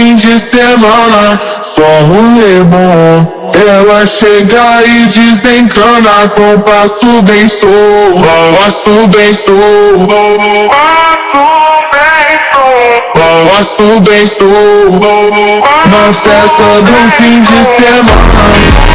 fim de semana, só rolê bom. Ela chega e desencana com passo bem solto, passo bem solto, passo bem solto, na festa do fim de semana.